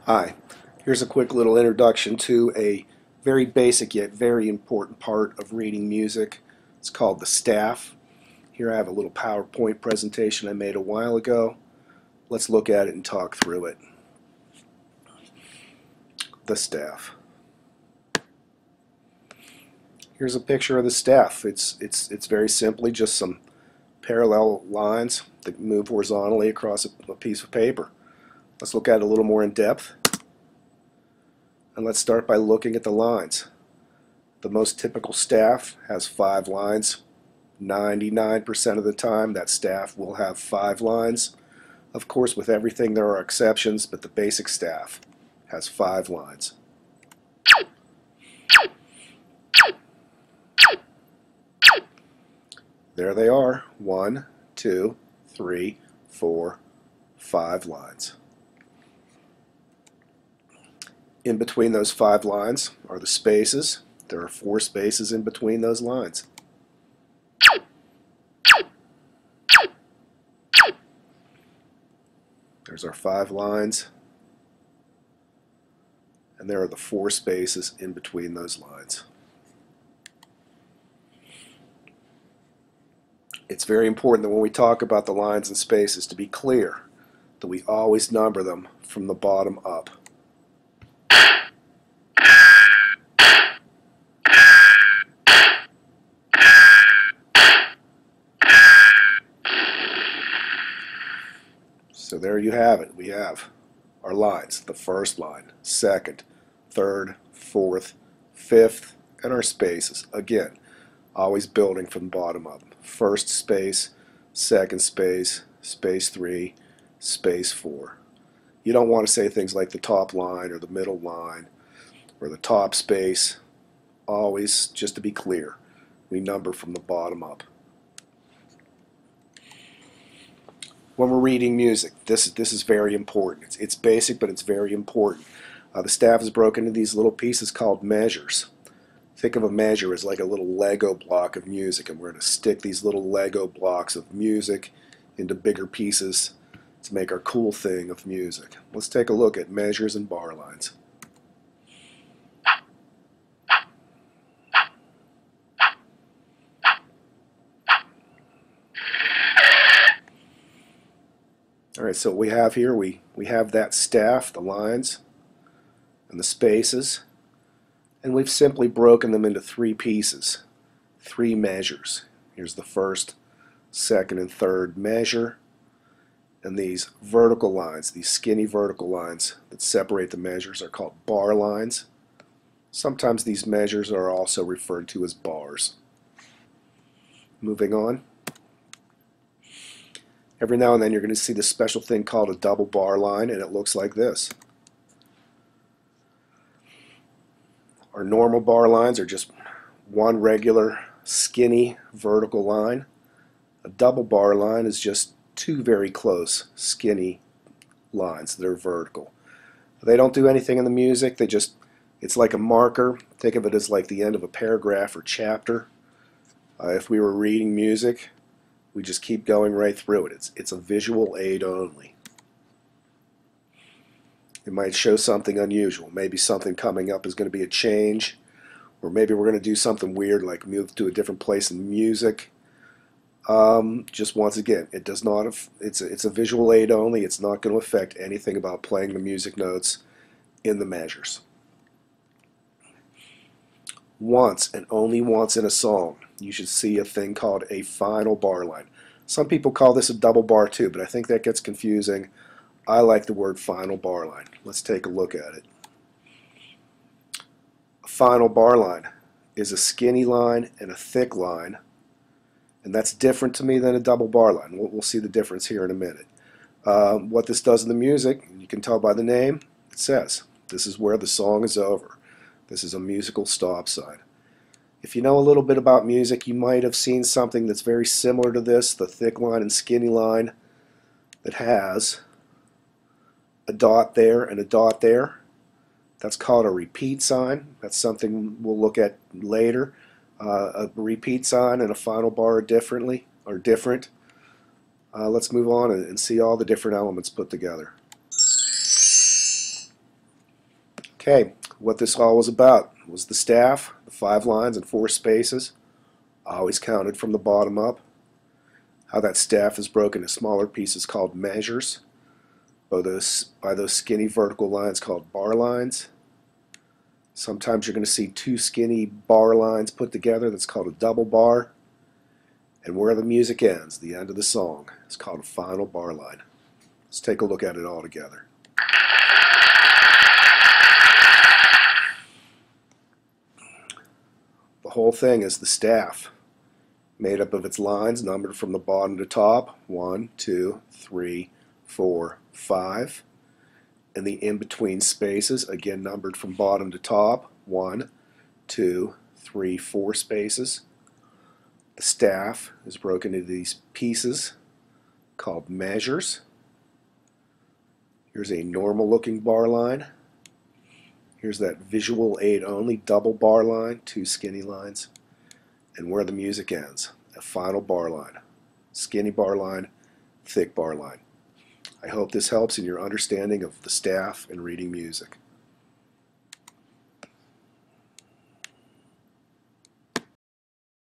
Hi, here's a quick little introduction to a very basic yet very important part of reading music. It's called the staff. Here I have a little PowerPoint presentation I made a while ago. Let's look at it and talk through it. The staff. Here's a picture of the staff. It's very simply just some parallel lines that move horizontally across a piece of paper. Let's look at it a little more in depth. And let's start by looking at the lines. The most typical staff has 5 lines. 99% of the time that staff will have 5 lines. Of course, with everything there are exceptions, but the basic staff has 5 lines. There they are. 1, 2, 3, 4, 5 lines. In between those 5 lines are the spaces. There are 4 spaces in between those lines. There's our 5 lines, and there are the 4 spaces in between those lines. It's very important that when we talk about the lines and spaces to be clear that we always number them from the bottom up. So there you have it. We have our lines, the first line, second, third, fourth, fifth, and our spaces. Again, always building from the bottom up. First space, second space, space 3, space 4. You don't want to say things like the top line or the middle line or the top space. Always, just to be clear, we number from the bottom up. When we're reading music, this is very important. It's basic, but it's very important. The staff is broken into these little pieces called measures. Think of a measure as like a little Lego block of music, and we're going to stick these little Lego blocks of music into bigger pieces to make our cool thing of music. Let's take a look at measures and bar lines. Alright, so what we have here, we have that staff, the lines, and the spaces, and we've simply broken them into 3 pieces, 3 measures. Here's the first, second, and third measure, and these vertical lines, these skinny vertical lines that separate the measures are called bar lines. Sometimes these measures are also referred to as bars. Moving on. Every now and then you're going to see this special thing called a double bar line, and it looks like this. Our normal bar lines are just one regular skinny vertical line. A double bar line is just 2 very close skinny lines that are vertical. They don't do anything in the music. It's like a marker. Think of it as like the end of a paragraph or chapter. If we were reading music, we just keep going right through it. It's a visual aid only. It might show something unusual. Maybe something coming up is going to be a change, or maybe we're going to do something weird like move to a different place in music. Just once again, it does not. It's a visual aid only. It's not going to affect anything about playing the music notes in the measures. Once and only once in a song, you should see a thing called a final bar line. Some people call this a double bar too, but I think that gets confusing. I like the word final bar line. Let's take a look at it. A final bar line is a skinny line and a thick line, and that's different to me than a double bar line. We'll see the difference here in a minute. What this does in the music, you can tell by the name, it says this is where the song is over. This is a musical stop sign. If you know a little bit about music, you might have seen something that's very similar to this, the thick line and skinny line that has a dot there and a dot there. That's called a repeat sign. That's something we'll look at later. A repeat sign and a final bar are different. Let's move on and see all the different elements put together. Okay, what this all was about was the staff, the 5 lines and 4 spaces, always counted from the bottom up. How that staff is broken into smaller pieces called measures by those skinny vertical lines called bar lines. Sometimes you're going to see 2 skinny bar lines put together, that's called a double bar. And where the music ends, the end of the song, is called a final bar line. Let's take a look at it all together. The whole thing is the staff, made up of its lines numbered from the bottom to top, 1, 2, 3, 4, 5, and the in-between spaces, again numbered from bottom to top, 1, 2, 3, 4 spaces. The staff is broken into these pieces called measures. Here's a normal looking bar line. Here's that visual aid only double bar line, 2 skinny lines. And where the music ends, a final bar line. Skinny bar line, thick bar line. I hope this helps in your understanding of the staff and reading music.